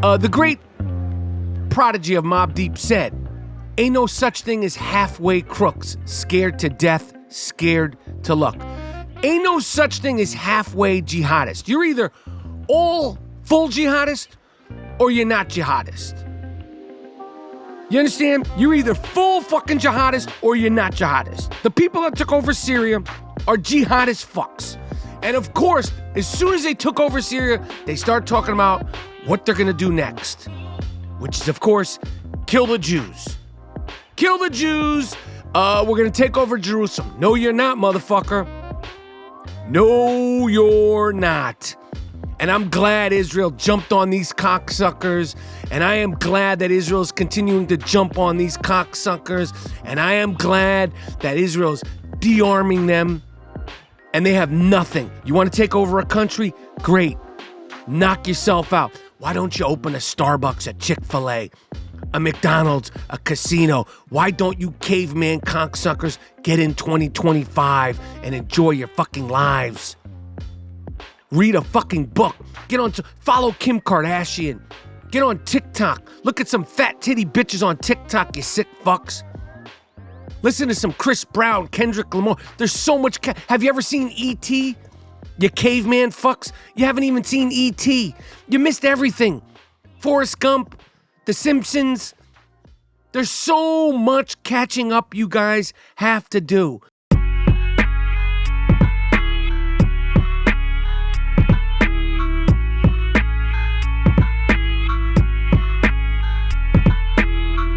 The great prodigy of Mobb Deep said, ain't no such thing as halfway crooks, scared to death, scared to luck. Ain't no such thing as halfway jihadist. You're either all full jihadist or you're not jihadist. You understand? You're either full fucking jihadist or you're not jihadist. The people that took over Syria are jihadist fucks. And of course, as soon as they took over Syria, they start talking about what they're gonna do next. Which is, of course, kill the Jews. Kill the Jews. We're gonna take over Jerusalem. No, you're not, motherfucker. No, you're not. And I'm glad Israel jumped on these cocksuckers. And I am glad that Israel is continuing to jump on these cocksuckers. And I am glad that Israel's de-arming them. And they have nothing. You want to take over a country? Great. Knock yourself out. Why don't you open a Starbucks, a Chick-fil-A, a McDonald's, a casino? Why don't you caveman cocksuckers get in 2025 and enjoy your fucking lives? Read a fucking book. Follow Kim Kardashian. Get on TikTok. Look at some fat titty bitches on TikTok, you sick fucks. Listen to some Chris Brown, Kendrick Lamar. There's so much. Have you ever seen E.T.? You caveman fucks. You haven't even seen E.T. You missed everything. Forrest Gump, The Simpsons. There's so much catching up you guys have to do.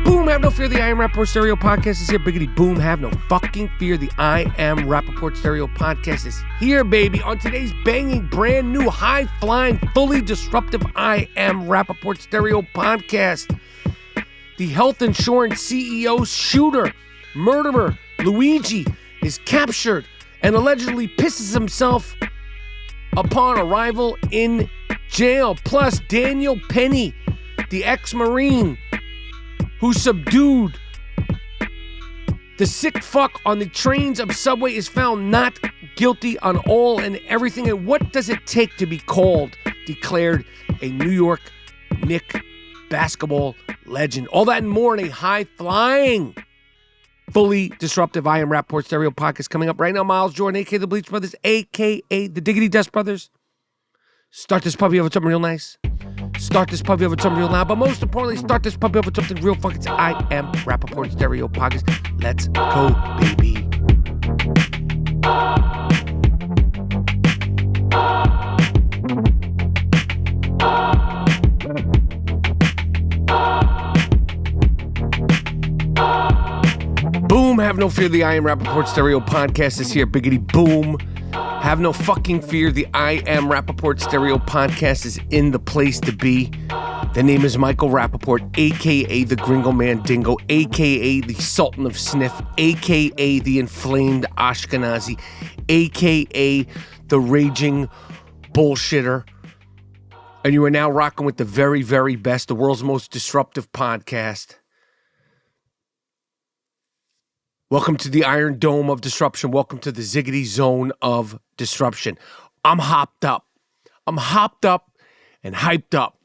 Boom, have no fear, the I Am Rapaport Stereo Podcast is here. Biggity boom, have no fucking fear, the I Am Rapaport Stereo Podcast is here, baby. On today's banging, brand new, high-flying, fully disruptive I Am Rapaport Stereo Podcast, the health insurance CEO, shooter, murderer, Luigi, is captured and allegedly pisses himself upon arrival in jail. Plus, Daniel Penny, the ex-Marine, who subdued the sick fuck on the trains of Subway, is found not guilty on all and everything. And what does it take to be declared a New York Knicks basketball legend? All that and more in a high-flying, fully disruptive I Am Rapaport Stereo Podcast coming up right now. Miles Jordan, a.k.a. the Bleach Brothers, a.k.a. the Diggity Dust Brothers. Start this puppy over something real nice. Start this puppy over something real loud. But most importantly, start this puppy over something real fucking. It's I Am Rapaport Stereo Podcast. Let's go, baby. Boom, have no fear, the I Am Rapaport Stereo Podcast is here. Biggity boom. Have no fucking fear, the I Am Rapaport Stereo Podcast is in the place to be. The name is Michael Rapaport, a.k.a. the Gringo Mandingo, a.k.a. the Sultan of Sniff, a.k.a. the Inflamed Ashkenazi, a.k.a. the Raging Bullshitter. And you are now rocking with the very, very best, the world's most disruptive podcast. Welcome to the Iron Dome of Disruption. Welcome to the Ziggity Zone of Disruption. I'm hopped up. I'm hopped up and hyped up.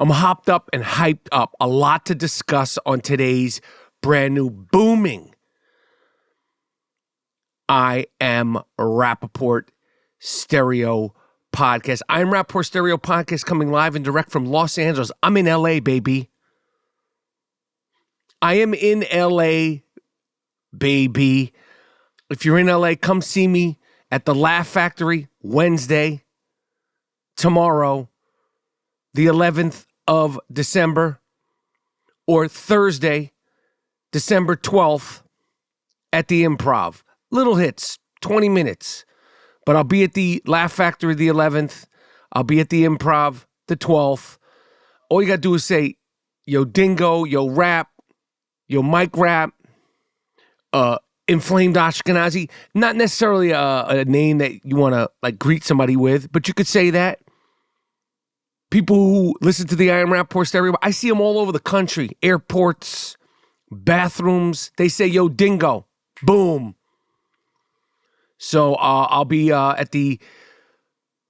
I'm hopped up and hyped up. A lot to discuss on today's brand new booming I Am Rapaport Stereo Podcast. I Am Rapaport Stereo Podcast coming live and direct from Los Angeles. I'm in LA, baby. I am in LA, baby. If you're in LA, come see me at the Laugh Factory Wednesday, tomorrow, the 11th of December, or Thursday, December 12th, at the Improv. Little hits, 20 minutes. But I'll be at the Laugh Factory the 11th. I'll be at the Improv the 12th. All you got to do is say, yo, Dingo, yo, Rap, yo, Mike Rap, Inflamed Ashkenazi. Not necessarily a name that you want to like greet somebody with, but you could say that. People who listen to the I Am Rapaport Stereo, I see them all over the country. Airports, bathrooms. They say, yo, Dingo. Boom. So I'll be at the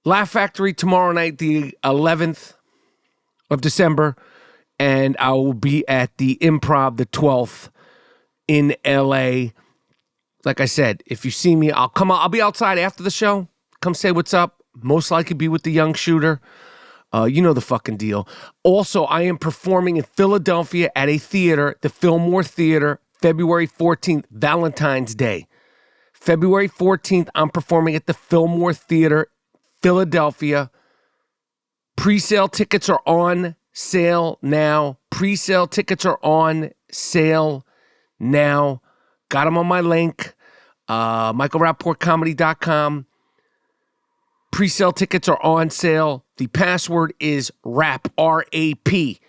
Laugh Factory tomorrow night, the 11th. of December, and I will be at the Improv the 12th in LA. Like I said, if you see me, I'll come out. I'll be outside after the show. Come say what's up. Most likely be with the young shooter. You know the fucking deal. Also, I am performing in Philadelphia at a theater, the Fillmore Theater, February 14th, Valentine's Day. February 14th, I'm performing at the Fillmore Theater, Philadelphia. Pre-sale tickets are on sale now. Pre-sale tickets are on sale now. Got them on my link, michaelrapaportcomedy.com. Pre-sale tickets are on sale. The password is RAP, R-A-P.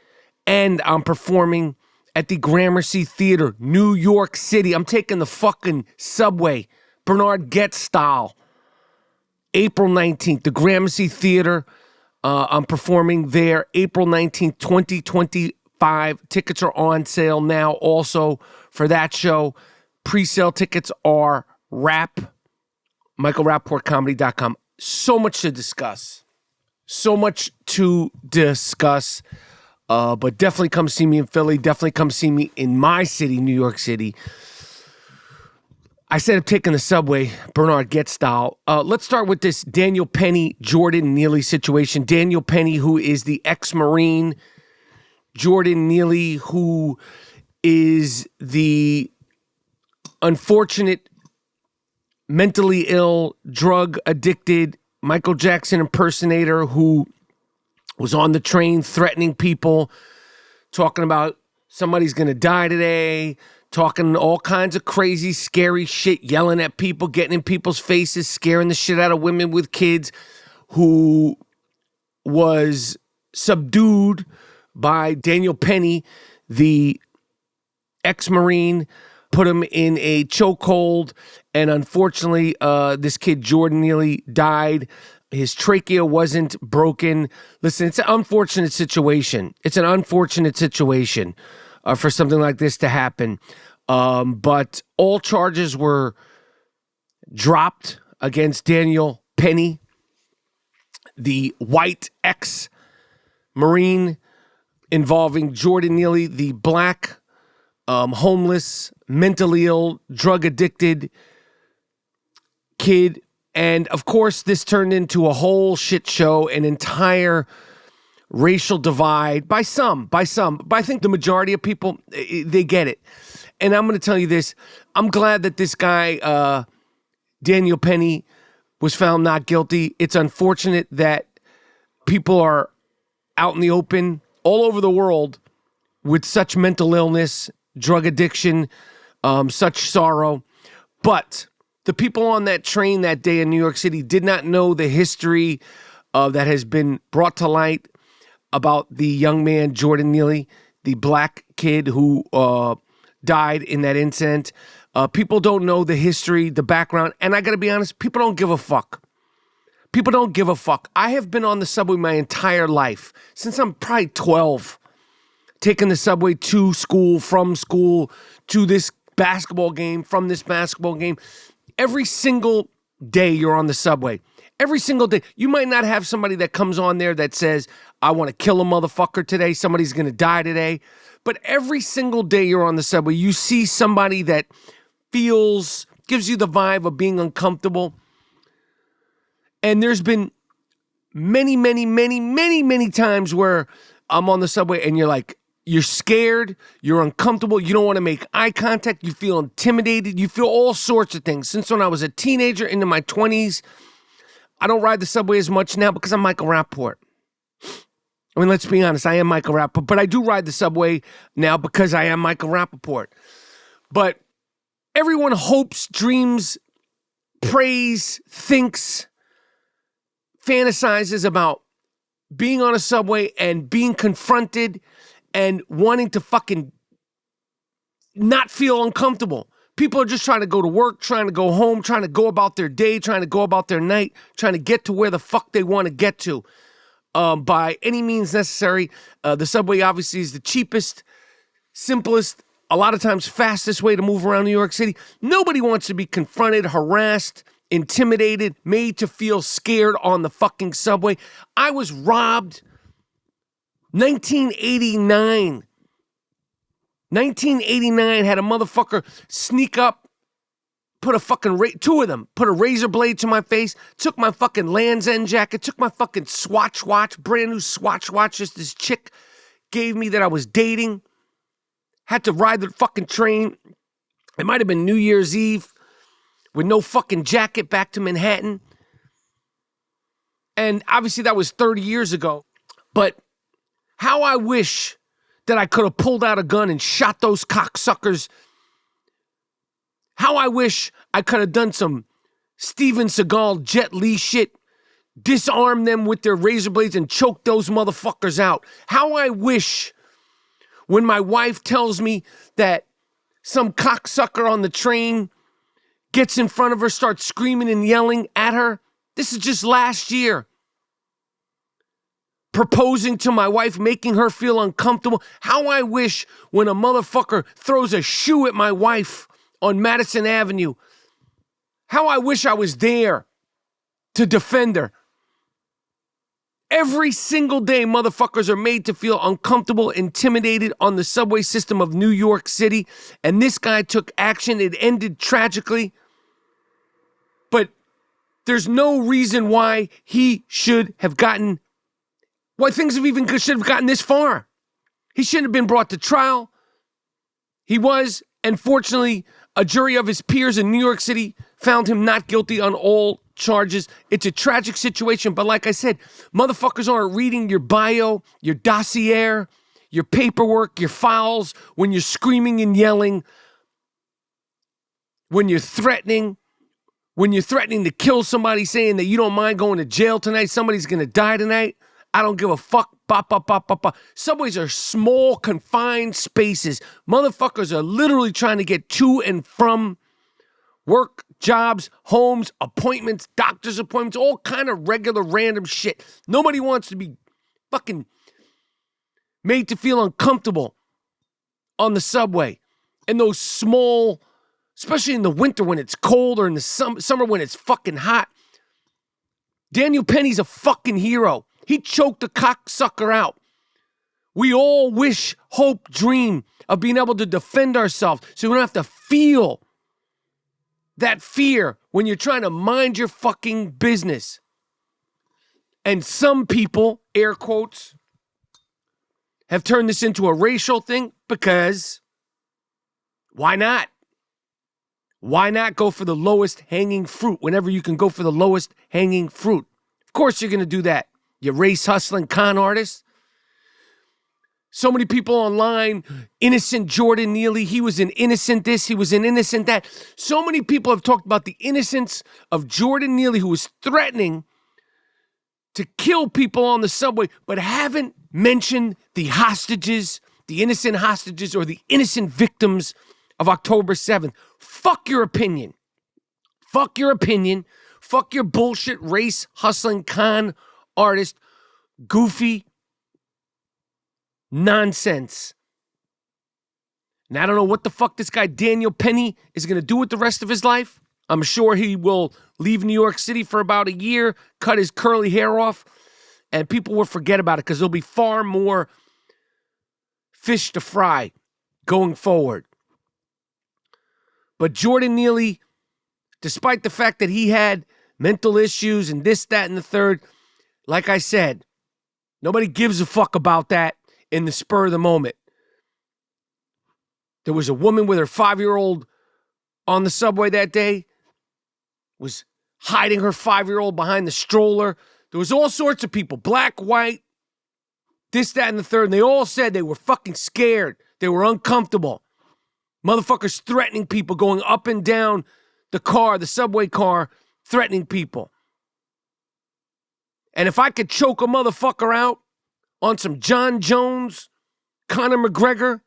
And I'm performing at the Gramercy Theater, New York City. I'm taking the fucking subway, Bernard Getz style. April 19th, the Gramercy Theater. I'm performing there April 19th, 2025. Tickets are on sale now also for that show. Pre-sale tickets are RAP, michaelrapaportcomedy.com. So much to discuss. But definitely come see me in Philly. Definitely come see me in my city, New York City. I said I'm taking the subway, Bernard Getz style. Let's start with this Daniel Penny, Jordan Neely situation. Daniel Penny, who is the ex-Marine. Jordan Neely, who is the unfortunate, mentally ill, drug-addicted Michael Jackson impersonator who was on the train threatening people, talking about somebody's going to die today, talking all kinds of crazy, scary shit, yelling at people, getting in people's faces, scaring the shit out of women with kids, who was subdued by Daniel Penny, the ex-Marine, put him in a chokehold, and unfortunately, this kid, Jordan Neely, died. His trachea wasn't broken. Listen, it's an unfortunate situation. It's an unfortunate situation for something like this to happen. But all charges were dropped against Daniel Penny, the white ex-Marine, involving Jordan Neely, the black, homeless, mentally ill, drug-addicted kid. And, of course, this turned into a whole shit show, an entire racial divide by some. But I think the majority of people, they get it. And I'm going to tell you this. I'm glad that this guy, Daniel Penny, was found not guilty. It's unfortunate that people are out in the open all over the world with such mental illness, drug addiction, such sorrow. But the people on that train that day in New York City did not know the history that has been brought to light about the young man, Jordan Neely, the black kid who died in that incident. People don't know the history, the background, and I gotta be honest, people don't give a fuck. People don't give a fuck. I have been on the subway my entire life, since I'm probably 12, taking the subway to school, from school, to this basketball game, from this basketball game. Every single day you're on the subway. Every single day. You might not have somebody that comes on there that says, I want to kill a motherfucker today. Somebody's going to die today. But every single day you're on the subway, you see somebody that gives you the vibe of being uncomfortable. And there's been many, many, many, many, many times where I'm on the subway and you're scared, you're uncomfortable, you don't want to make eye contact, you feel intimidated, you feel all sorts of things. Since when I was a teenager into my 20s, I don't ride the subway as much now because I'm Michael Rapaport. I mean, let's be honest, I am Michael Rapaport, but I do ride the subway now because I am Michael Rapaport. But everyone hopes, dreams, prays, thinks, fantasizes about being on a subway and being confronted and wanting to fucking not feel uncomfortable. People are just trying to go to work, trying to go home, trying to go about their day, trying to go about their night, trying to get to where the fuck they want to get to by any means necessary. The subway obviously is the cheapest, simplest, a lot of times fastest way to move around New York City. Nobody wants to be confronted, harassed, intimidated, made to feel scared on the fucking subway. I was robbed 1989 had a motherfucker sneak up, put a fucking, two of them, put a razor blade to my face, took my fucking Land's End jacket, took my fucking Swatch watch, brand new Swatch watch, just this chick gave me that I was dating. Had to ride the fucking train. It might have been New Year's Eve with no fucking jacket back to Manhattan. And obviously that was 30 years ago. But how I wish that I could have pulled out a gun and shot those cocksuckers. How I wish I could have done some Steven Seagal, Jet Li shit, disarmed them with their razor blades and choked those motherfuckers out. How I wish when my wife tells me that some cocksucker on the train gets in front of her, starts screaming and yelling at her. This is just last year. Proposing to my wife, making her feel uncomfortable. How I wish when a motherfucker throws a shoe at my wife on Madison Avenue. How I wish I was there to defend her. Every single day, motherfuckers are made to feel uncomfortable, intimidated on the subway system of New York City. And this guy took action. It ended tragically. But there's no reason why he should have gotten, why things should have gotten this far. He shouldn't have been brought to trial. He was, and fortunately, a jury of his peers in New York City found him not guilty on all charges. It's a tragic situation, but like I said, motherfuckers aren't reading your bio, your dossier, your paperwork, your files when you're screaming and yelling, when you're threatening to kill somebody, saying that you don't mind going to jail tonight, somebody's gonna die tonight. I don't give a fuck. Subways are small, confined spaces. Motherfuckers are literally trying to get to and from work, jobs, homes, appointments, doctor's appointments, all kind of regular random shit. Nobody wants to be fucking made to feel uncomfortable on the subway. And those small, especially in the winter when it's cold, or in the summer when it's fucking hot. Daniel Penny's a fucking hero. He choked a cocksucker out. We all wish, hope, dream of being able to defend ourselves so we don't have to feel that fear when you're trying to mind your fucking business. And some people, air quotes, have turned this into a racial thing because why not? Why not go for the lowest hanging fruit whenever you can go for the lowest hanging fruit? Of course you're going to do that, you race hustling con artist. So many people online, innocent Jordan Neely, he was an innocent this, he was an innocent that. So many people have talked about the innocence of Jordan Neely, who was threatening to kill people on the subway, but haven't mentioned the hostages, the innocent hostages, or the innocent victims of October 7th. Fuck your opinion. Fuck your opinion. Fuck your bullshit race hustling con artist, goofy nonsense. And I don't know what the fuck this guy Daniel Penny is going to do with the rest of his life. I'm sure he will leave New York City for about a year, cut his curly hair off, and people will forget about it because there'll be far more fish to fry going forward. But Jordan Neely, despite the fact that he had mental issues and this, that, and the third, like I said, nobody gives a fuck about that in the spur of the moment. There was a woman with her 5-year-old on the subway that day, was hiding her 5-year-old behind the stroller. There was all sorts of people, black, white, this, that, and the third, and they all said they were fucking scared. They were uncomfortable. Motherfuckers threatening people, going up and down the car, the subway car, threatening people. And if I could choke a motherfucker out on some John Jones, Conor McGregor,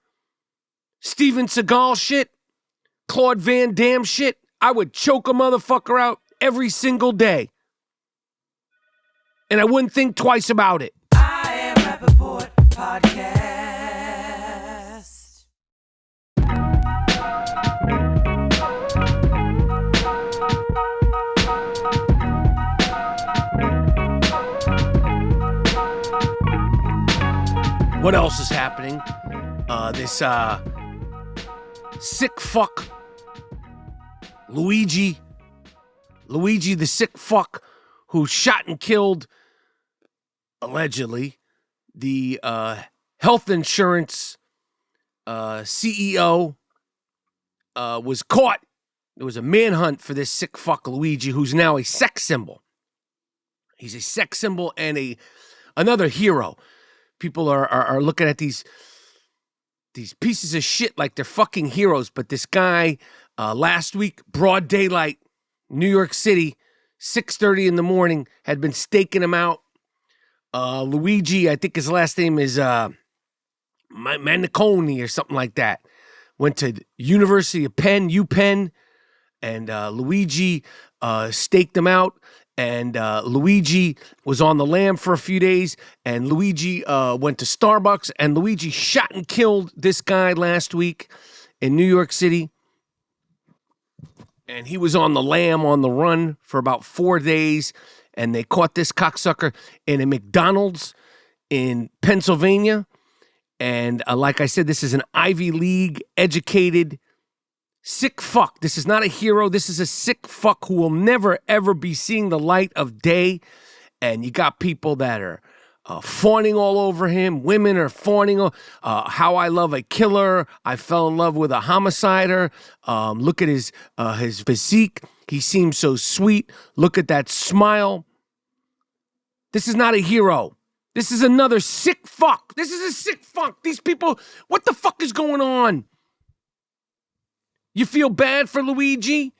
Steven Seagal shit, Claude Van Damme shit, I would choke a motherfucker out every single day. And I wouldn't think twice about it. I Am Rapaport Podcast. What else is happening? This sick fuck, Luigi the sick fuck who shot and killed, allegedly, the health insurance CEO was caught. There was a manhunt for this sick fuck Luigi, who's now a sex symbol. He's a sex symbol and another hero. People are looking at these pieces of shit like they're fucking heroes. But this guy, last week, broad daylight, New York City, 6:30 in the morning, had been staking him out. Luigi, I think his last name is Maniconi or something like that. Went to University of Penn, UPenn, and Luigi staked him out. And Luigi was on the lam for a few days, and Luigi went to Starbucks, and Luigi shot and killed this guy last week in New York City. And he was on the lam, on the run for about 4 days, and they caught this cocksucker in a McDonald's in Pennsylvania. And like I said, this is an Ivy League educated sick fuck. This is not a hero. This is a sick fuck who will never, ever be seeing the light of day. And you got people that are fawning all over him. Women are fawning. How I love a killer. I fell in love with a homicider. Look at his physique. He seems so sweet. Look at that smile. This is not a hero. This is another sick fuck. This is a sick fuck. These people, what the fuck is going on? You feel bad for Luigi?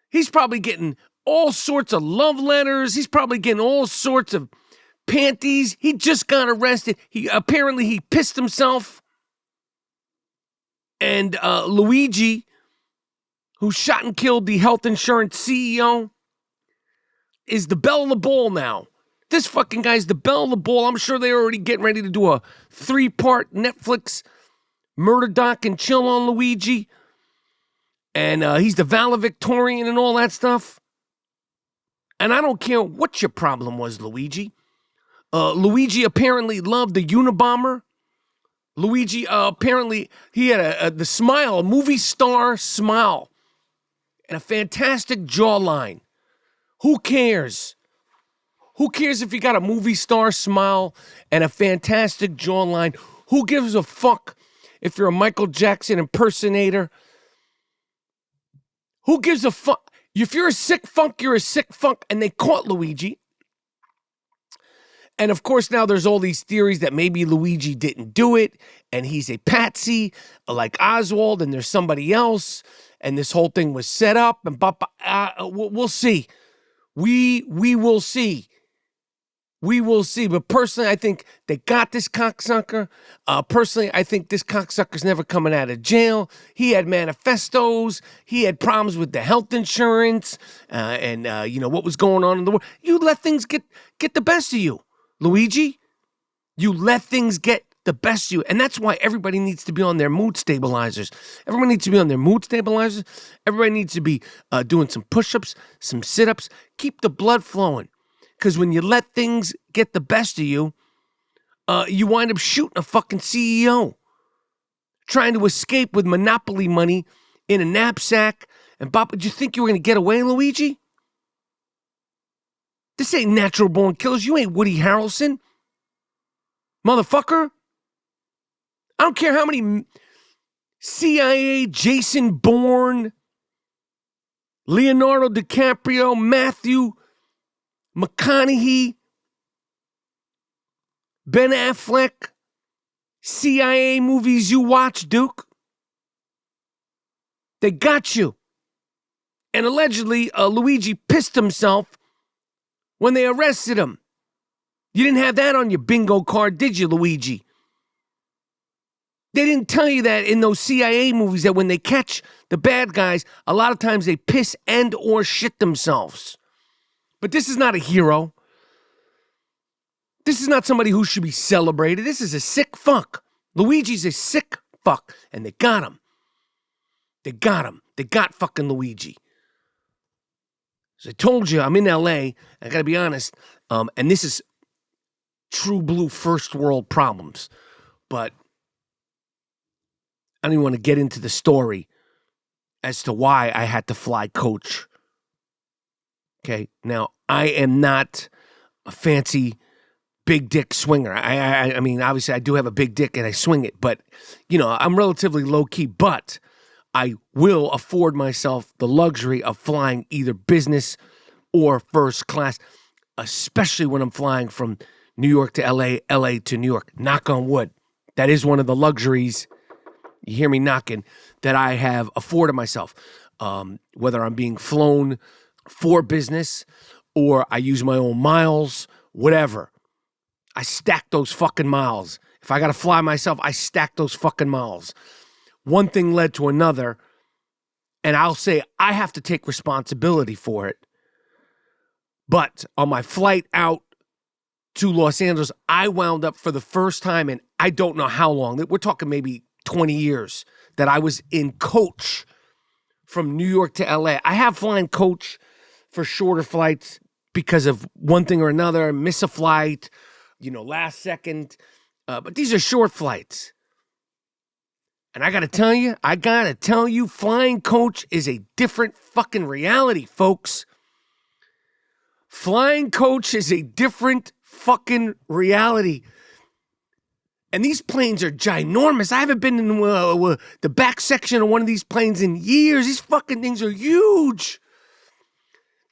He's probably getting all sorts of love letters. He's probably getting all sorts of panties. He just got arrested. He pissed himself. And Luigi, who shot and killed the health insurance CEO, is the belle of the ball now. This fucking guy's the belle of the ball. I'm sure they're already getting ready to do a 3-part Netflix murder doc and chill on Luigi. And he's the valedictorian and all that stuff. And I don't care what your problem was, Luigi. Luigi apparently loved the Unabomber. Luigi apparently, he had the smile, a movie star smile. And a fantastic jawline. Who cares? Who cares if you got a movie star smile and a fantastic jawline? Who gives a fuck if you're a Michael Jackson impersonator? Who gives a fuck? If you're a sick funk, you're a sick funk. And they caught Luigi. And of course, now there's all these theories that maybe Luigi didn't do it. And he's a patsy like Oswald. And there's somebody else. And this whole thing was set up. And we'll see. We will see. We will see. But personally, I think they got this cocksucker. Personally, I think this cocksucker's never coming out of jail. He had manifestos. He had problems with the health insurance and what was going on in the world. You let things get the best of you, Luigi. You let things get the best of you. And that's why everybody needs to be on their mood stabilizers. Everybody needs to be on their mood stabilizers. Everybody needs to be doing some push-ups, some sit-ups. Keep the blood flowing. Because when you let things get the best of you, you wind up shooting a fucking CEO. Trying to escape with Monopoly money in a knapsack. And did you think you were going to get away, Luigi? This ain't natural born killers. You ain't Woody Harrelson. Motherfucker. I don't care how many CIA, Jason Bourne, Leonardo DiCaprio, Matthew McConaughey, Ben Affleck, CIA movies you watch, Duke. They got you. And allegedly, Luigi pissed himself when they arrested him. You didn't have that on your bingo card, did you, Luigi? They didn't tell you that in those CIA movies that when they catch the bad guys, a lot of times they piss and or shit themselves. But this is not a hero. This is not somebody who should be celebrated. This is a sick fuck. Luigi's a sick fuck. And they got him. They got him. They got fucking Luigi. As I told you, I'm in LA. I gotta be honest. And this is true blue first world problems. but I don't even want to get into the story as to why I had to fly coach. Okay, now I am not a fancy big dick swinger. I mean, obviously I do have a big dick and I swing it, but, you know, I'm relatively low key, but I will afford myself the luxury of flying either business or first class, especially when I'm flying from New York to LA, LA to New York. Knock on wood. That is one of the luxuries, you hear me knocking, that I have afforded myself. Whether I'm being flown for business or I use my own miles, whatever. I stack those fucking miles. If I got to fly myself, I stack those fucking miles. One thing led to another, and I'll say I have to take responsibility for it. But on my flight out to Los Angeles, I wound up for the first time in I don't know how long, we're talking maybe 20 years, that I was in coach from New York to LA. I have flying coach for shorter flights because of one thing or another, miss a flight, you know, last second. But these are short flights. And I got to tell you, flying coach is a different fucking reality, folks. Flying coach is a different fucking reality. And these planes are ginormous. I haven't been in the back section of one of these planes in years. These fucking things are huge.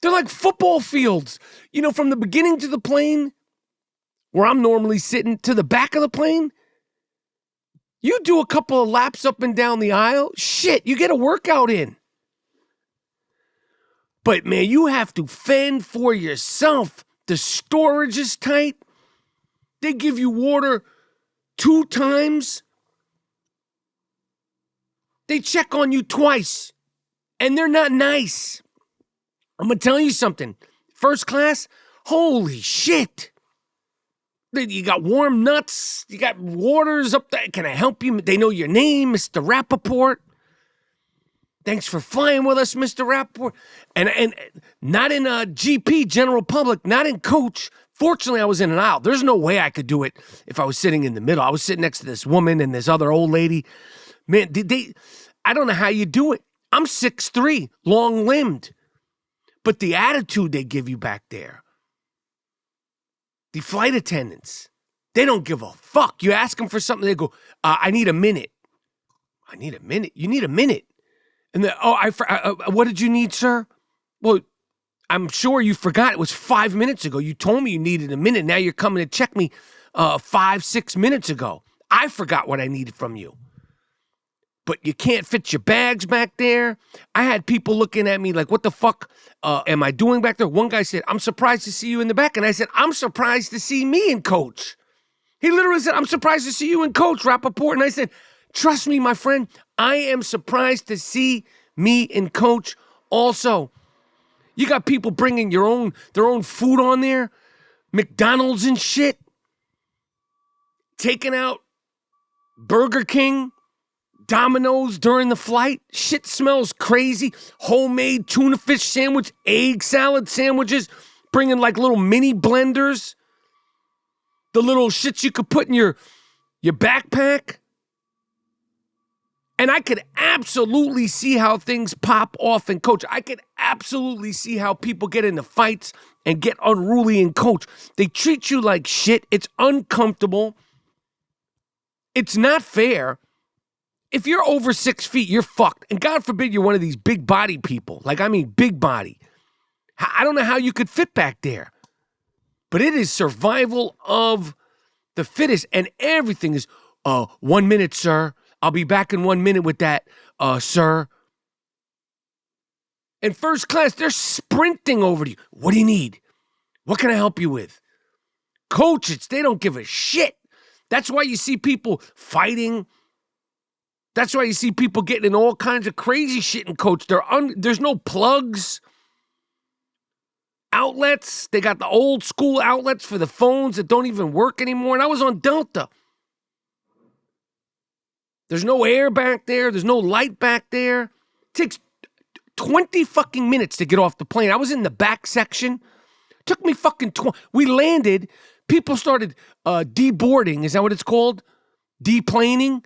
They're like football fields. You know, from the beginning to the plane, where I'm normally sitting, to the back of the plane, you do a couple of laps up and down the aisle, shit, you get a workout in. But man, you have to fend for yourself. The storage is tight. They give you water 2 times. They check on you twice. And they're not nice. I'm going to tell you something. First class, holy shit. You got warm nuts. You got waters up there. Can I help you? They know your name, Mr. Rapaport. Thanks for flying with us, Mr. Rapaport. And not in a GP, general public, not in coach. Fortunately, I was in an aisle. There's no way I could do it if I was sitting in the middle. I was sitting next to this woman and this other old lady. Man, I don't know how you do it. I'm 6'3", long-limbed. But the attitude they give you back there, the flight attendants, they don't give a fuck. You ask them for something, they go, I need a minute. I need a minute? You need a minute. And then, what did you need, sir? Well, I'm sure you forgot. It was 5 minutes ago. You told me you needed a minute. Now you're coming to check me 5-6 minutes ago. I forgot what I needed from you. But you can't fit your bags back there. I had people looking at me like, what the fuck am I doing back there? One guy said, I'm surprised to see you in the back. And I said, I'm surprised to see me in coach. He literally said, I'm surprised to see you in coach, Rapaport. And I said, trust me, my friend, I am surprised to see me in coach also. You got people bringing their own food on there, McDonald's and shit, taking out Burger King, Domino's during the flight. Shit smells crazy. Homemade tuna fish sandwich, egg salad sandwiches, bringing like little mini blenders, the little shits you could put in your backpack. And I could absolutely see how things pop off in coach. I could absolutely see how people get into fights and get unruly in coach. They treat you like shit. It's uncomfortable. It's not fair. If you're over 6 feet, you're fucked. And God forbid you're one of these big body people. Like, I mean, big body. I don't know how you could fit back there. But it is survival of the fittest. And everything is, 1 minute, sir. I'll be back in 1 minute with that, sir. In first class, they're sprinting over to you. What do you need? What can I help you with? Coaches, they don't give a shit. That's why you see people fighting. That's why you see people getting in all kinds of crazy shit in coach. There's no plugs. Outlets, they got the old school outlets for the phones that don't even work anymore. And I was on Delta. There's no air back there. There's no light back there. It takes 20 fucking minutes to get off the plane. I was in the back section. It took me fucking 20. We landed. People started deboarding. Is that what it's called? deplaning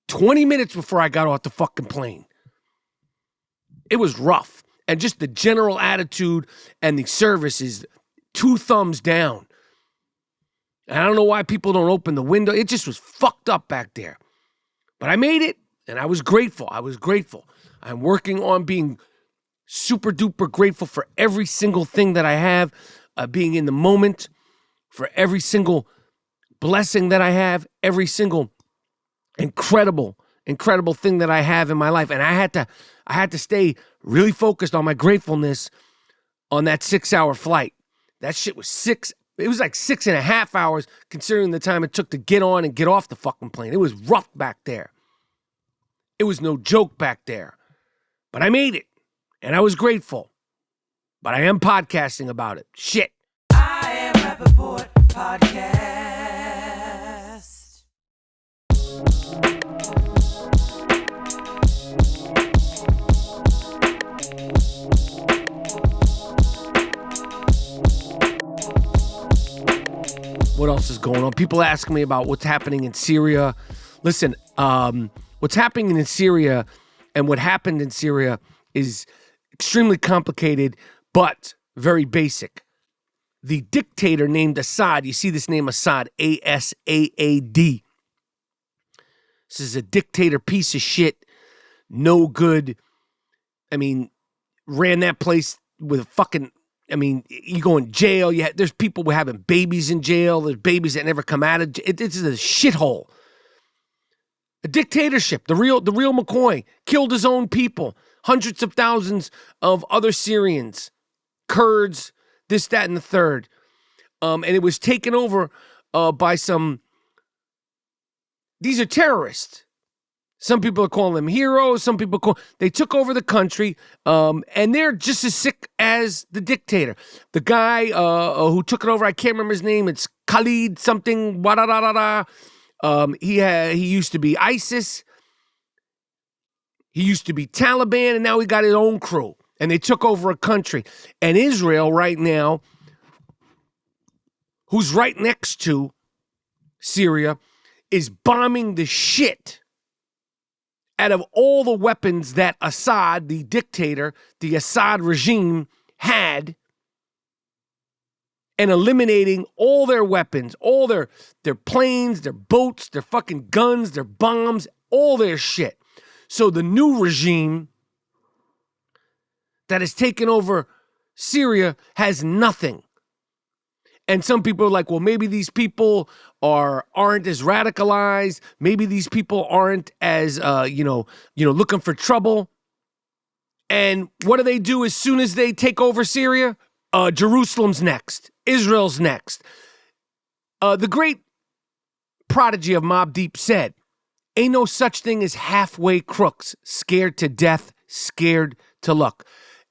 20 minutes before I got off the fucking plane. It was rough. And just the general attitude and the service is 2 thumbs down. And I don't know why people don't open the window. It just was fucked up back there. But I made it, and I was grateful. I'm working on being super duper grateful for every single thing that I have, being in the moment, for every single blessing that I have, every single incredible thing that I have in my life. And I had to stay really focused on my gratefulness on that 6-hour flight. That shit was it was like 6.5 hours considering the time it took to get on and get off the fucking plane. It was rough back there. It was no joke back there. But I made it, and I was grateful. But I am podcasting about it. Shit. I Am Rapaport Podcast. What else is going on? People ask me about what's happening in Syria. Listen, what's happening in Syria and what happened in Syria is extremely complicated, but very basic. The dictator named Assad, you see this name Assad, A-S-A-A-D. This is a dictator piece of shit, no good. I mean, ran that place with a fucking... I mean, you go in jail. There's people having babies in jail. There's babies that never come out of jail. It's a shithole. A dictatorship. The real McCoy killed his own people. Hundreds of thousands of other Syrians, Kurds, this, that, and the third. And it was taken over by some... These are terrorists. Some people are calling them heroes. Some people they took over the country, and they're just as sick as the dictator. The guy who took it over, I can't remember his name. It's Khalid something. He used to be ISIS. He used to be Taliban, and now he got his own crew. And they took over a country. And Israel right now, who's right next to Syria, is bombing the shit out of all the weapons that Assad, the dictator, the Assad regime had, and eliminating all their weapons, all their planes, their boats, their fucking guns, their bombs, all their shit. So the new regime that has taken over Syria has nothing. And some people are like, well, maybe these people aren't as radicalized. Maybe these people aren't as, looking for trouble. And what do as soon as they take over Syria? Jerusalem's next. Israel's next. The great prodigy of Mobb Deep said, ain't no such thing as halfway crooks, scared to death, scared to luck.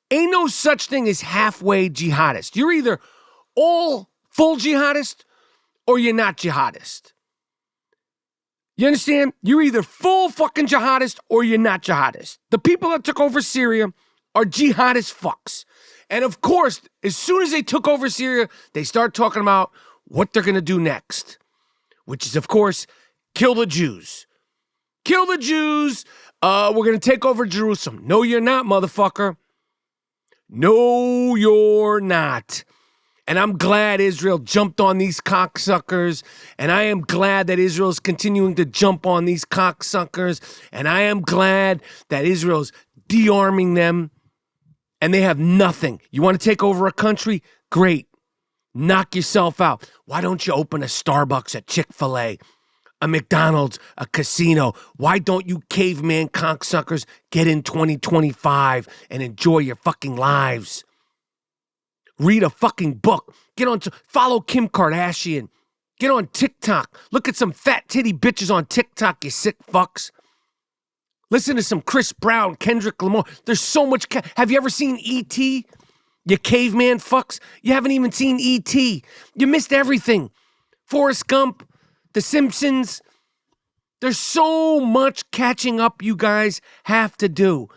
Ain't no such thing as halfway jihadist. You're either all full jihadist or you're not jihadist. You understand? You're either full fucking jihadist or you're not jihadist. The people that took over Syria are jihadist fucks. And of course, as soon as they took over Syria, they start talking about what they're going to do next, which is, of course, kill the Jews. Kill the Jews. We're going to take over Jerusalem. No, you're not, motherfucker. No, you're not. And I'm glad Israel jumped on these cocksuckers. And I am glad that Israel's continuing to jump on these cocksuckers. And I am glad that Israel's de-arming them. And they have nothing. You want to take over a country? Great. Knock yourself out. Why don't you open a Starbucks, a Chick-fil-A, a McDonald's, a casino? Why don't you caveman cocksuckers get in 2025 and enjoy your fucking lives? Read a fucking book. Follow Kim Kardashian. Get on TikTok. Look at some fat titty bitches on TikTok, you sick fucks. Listen to some Chris Brown, Kendrick Lamar. There's so much. Have you ever seen E.T.? You caveman fucks. You haven't even seen E.T. You missed everything. Forrest Gump, The Simpsons. There's so much catching up you guys have to do.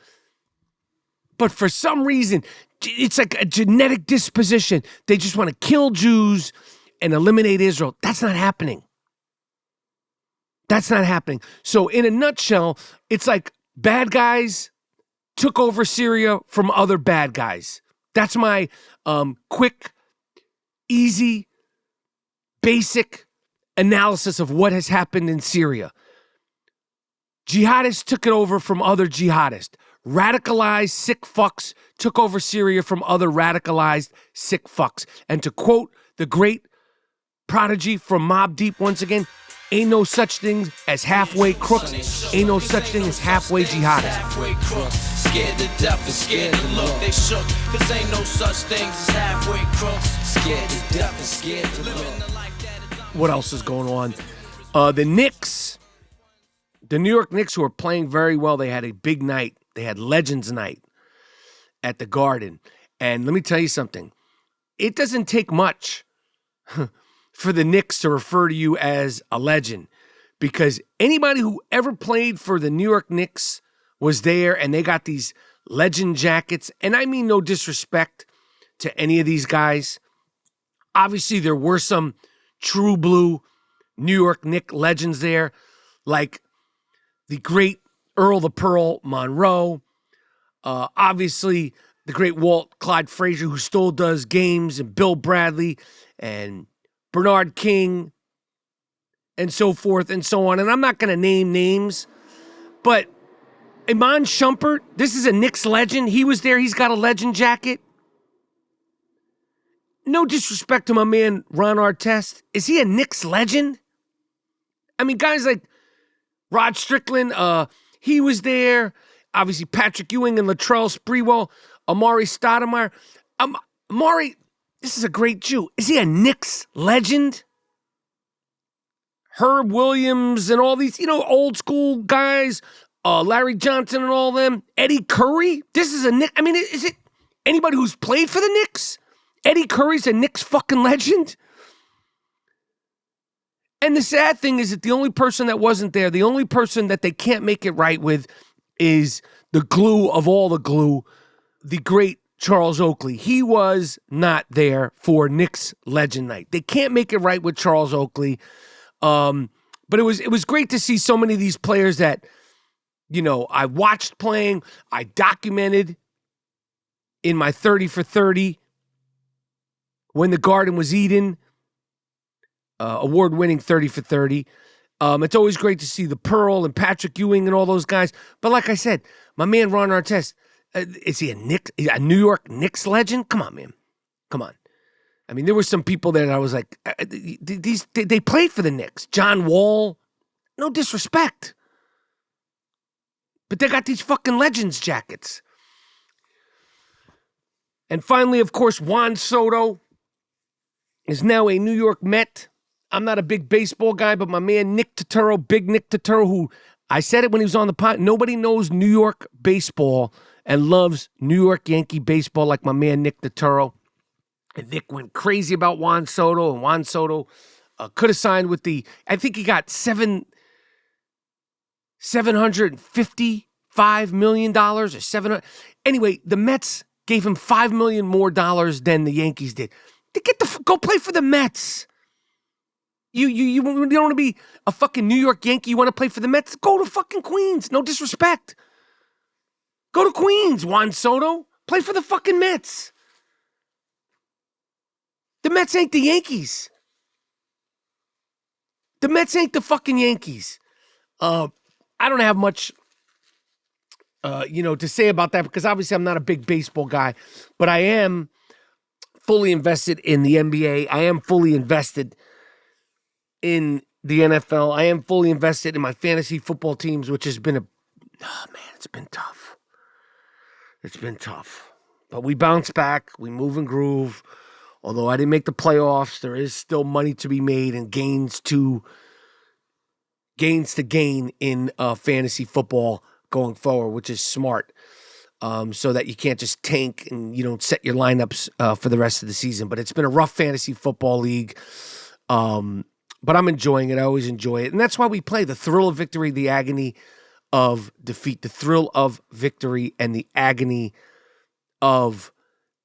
But for some reason, it's like a genetic disposition. They just want to kill Jews and eliminate Israel. That's not happening. That's not happening. So in a nutshell, it's like bad guys took over Syria from other bad guys. That's my quick, easy, basic analysis of what has happened in Syria. Jihadists took it over from other jihadists. Radicalized sick fucks took over Syria from other radicalized sick fucks. And to quote the great prodigy from Mobb Deep once again, ain't no such thing as halfway crooks. Ain't no such thing as halfway jihadists. Halfway crooks, scared to death and scared to look. They shook, cause ain't no such thing as halfway crooks. Scared to death and scared to look. What else is going on? The Knicks, the New York Knicks, who are playing very well, they had a big night. They had Legends Night at the Garden. And let me tell you something. It doesn't take much for the Knicks to refer to you as a legend, because anybody who ever played for the New York Knicks was there, and they got these legend jackets. And I mean no disrespect to any of these guys. Obviously, there were some true blue New York Knicks legends there, like the great Earl the Pearl Monroe, obviously the great Walt Clyde Frazier, who still does games, and Bill Bradley, and Bernard King, and so forth and so on. And I'm not going to name names, but Iman Shumpert, this is a Knicks legend. He was there. He's got a legend jacket. No disrespect to my man Ron Artest. Is he a Knicks legend? I mean, guys like Rod Strickland, he was there. Obviously, Patrick Ewing and Latrell Sprewell, Amari Stoudemire. Amari, this is a great Jew. Is he a Knicks legend? Herb Williams and all these, old school guys, Larry Johnson and all them. Eddie Curry, this is a Knicks. I mean, is it anybody who's played for the Knicks? Eddie Curry's a Knicks fucking legend? And the sad thing is that the only person that wasn't there, the only person that they can't make it right with, is the glue of all the glue, the great Charles Oakley. He was not there for Knicks Legend Night. They can't make it right with Charles Oakley. But it was great to see so many of these players that, I watched playing, I documented in my 30 for 30 when the Garden was Eden. Award-winning 30 for 30. It's always great to see the Pearl and Patrick Ewing and all those guys. But like I said, my man Ron Artest, is he a New York Knicks legend? Come on, man. Come on. I mean, there were some people there that I was like, they played for the Knicks. John Wall, no disrespect. But they got these fucking Legends jackets. And finally, of course, Juan Soto is now a New York Met. I'm not a big baseball guy, but my man Nick Turturro, big Nick Turturro, who I said it when he was on the pod, nobody knows New York baseball and loves New York Yankee baseball like my man Nick Turturro. And Nick went crazy about Juan Soto, and Juan Soto could have signed with I think he got $755 million or $700. Anyway, the Mets gave him $5 million more than the Yankees did. Go play for the Mets. You don't want to be a fucking New York Yankee. You want to play for the Mets? Go to fucking Queens. No disrespect. Go to Queens, Juan Soto. Play for the fucking Mets. The Mets ain't the Yankees. The Mets ain't the fucking Yankees. I don't have much, to say about that, because obviously I'm not a big baseball guy, but I am fully invested in the NBA. I am fully invested in the NFL. I am fully invested in my fantasy football teams, which has been it's been tough. It's been tough. But we bounce back. We move and groove. Although I didn't make the playoffs, there is still money to be made and gains to gain in fantasy football going forward, which is smart. So that you can't just tank and you don't set your lineups for the rest of the season. But it's been a rough fantasy football league. But I'm enjoying it. I always enjoy it. And that's why we play the thrill of victory, the agony of defeat. The thrill of victory and the agony of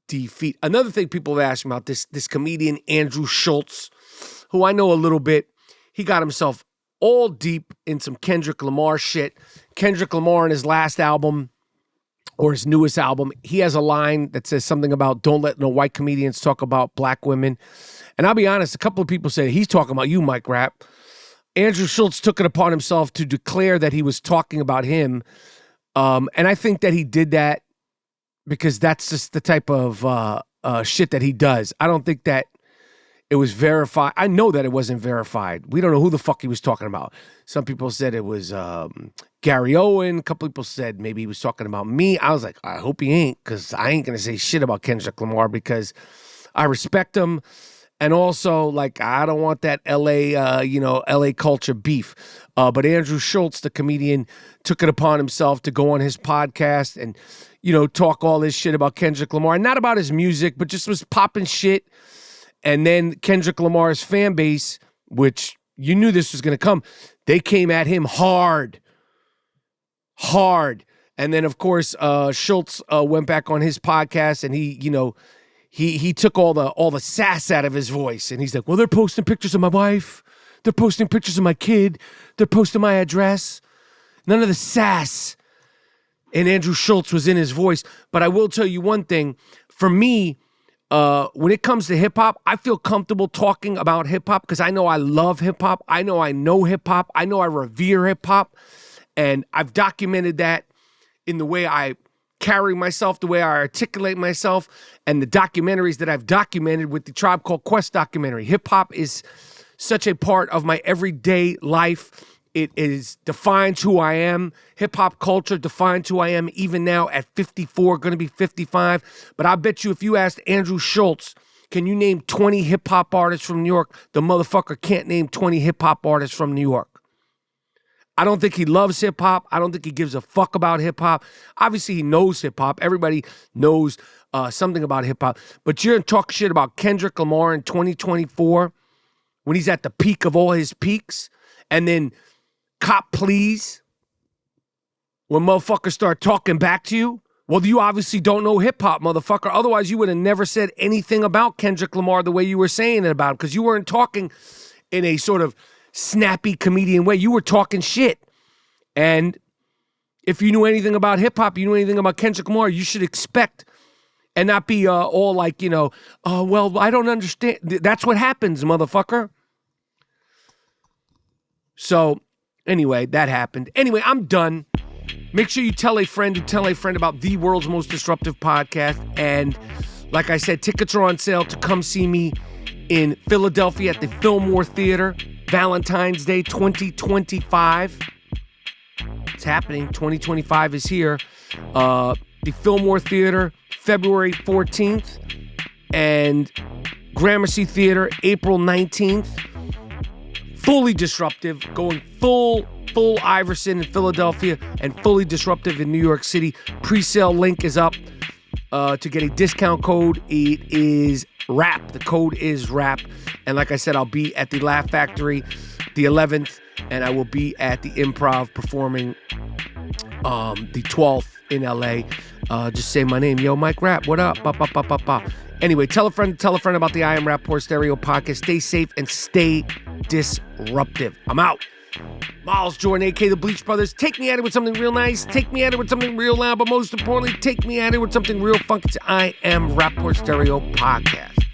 defeat. Another thing people have asked me about, this comedian Andrew Schultz, who I know a little bit. He got himself all deep in some Kendrick Lamar shit. Kendrick Lamar in his last album, or his newest album, he has a line that says something about don't let no white comedians talk about black women. And I'll be honest, a couple of people said he's talking about you, Mike Rap. Andrew Schultz took it upon himself to declare that he was talking about him. And I think that he did that because that's just the type of shit that he does. I don't think that it was verified. I know that it wasn't verified. We don't know who the fuck he was talking about. Some people said it was Gary Owen. A couple people said maybe he was talking about me. I was like, I hope he ain't, because I ain't going to say shit about Kendrick Lamar because I respect him. And also, like, I don't want that LA culture beef. But Andrew Schultz, the comedian, took it upon himself to go on his podcast and, talk all this shit about Kendrick Lamar. Not about his music, but just was popping shit. And then Kendrick Lamar's fan base, which you knew this was going to come, they came at him hard. And then, of course, Schultz went back on his podcast and he took all the sass out of his voice. And he's like, well, they're posting pictures of my wife. They're posting pictures of my kid. They're posting my address. None of the sass. And Andrew Schultz was in his voice. But I will tell you one thing. For me, when it comes to hip-hop, I feel comfortable talking about hip-hop because I know I love hip-hop. I know hip-hop. I know I revere hip-hop. And I've documented that in the way I carry myself, the way I articulate myself, and the documentaries that I've documented with the Tribe Called Quest documentary. Hip-hop is such a part of my everyday life. It defines who I am. Hip-hop culture defines who I am even now at 54, going to be 55. But I bet you if you asked Andrew Schultz, can you name 20 hip-hop artists from New York? The motherfucker can't name 20 hip-hop artists from New York. I don't think he loves hip-hop. I don't think he gives a fuck about hip-hop. Obviously, he knows hip-hop. Everybody knows something about hip-hop. But you're going to talk shit about Kendrick Lamar in 2024 when he's at the peak of all his peaks, and then cop please when motherfuckers start talking back to you? Well, you obviously don't know hip-hop, motherfucker. Otherwise, you would have never said anything about Kendrick Lamar the way you were saying it about him, because you weren't talking in a sort of snappy comedian way. You were talking shit. And if you knew anything about hip-hop, you knew anything about Kendrick Lamar, you should expect and not be all like, well, I don't understand. That's what happens, motherfucker. So anyway, that happened. Anyway, I'm done. Make sure you tell a friend about the world's most disruptive podcast. And like I said, tickets are on sale to come see me in Philadelphia at the Fillmore Theater, Valentine's Day 2025. It's happening. 2025 is here. The Fillmore Theater, February 14th. And Gramercy Theater, April 19th. Fully disruptive, going full Iverson in Philadelphia and fully disruptive in New York City. Pre-sale link is up to get a discount code. It is RAP. The code is RAP. And like I said, I'll be at the Laugh Factory the 11th, and I will be at the Improv performing the 12th in LA. Just say my name. Yo, Mike Rap. What up? Ba, ba, ba, ba, ba. Anyway, tell a friend about the I Am Rapaport Stereo podcast. Stay safe and stay disruptive. I'm out. Miles Jordan, a.k.a. the Bleach Brothers. Take me at it with something real nice. Take me at it with something real loud. But most importantly, take me at it with something real funky. It's I Am Rapaport Stereo podcast.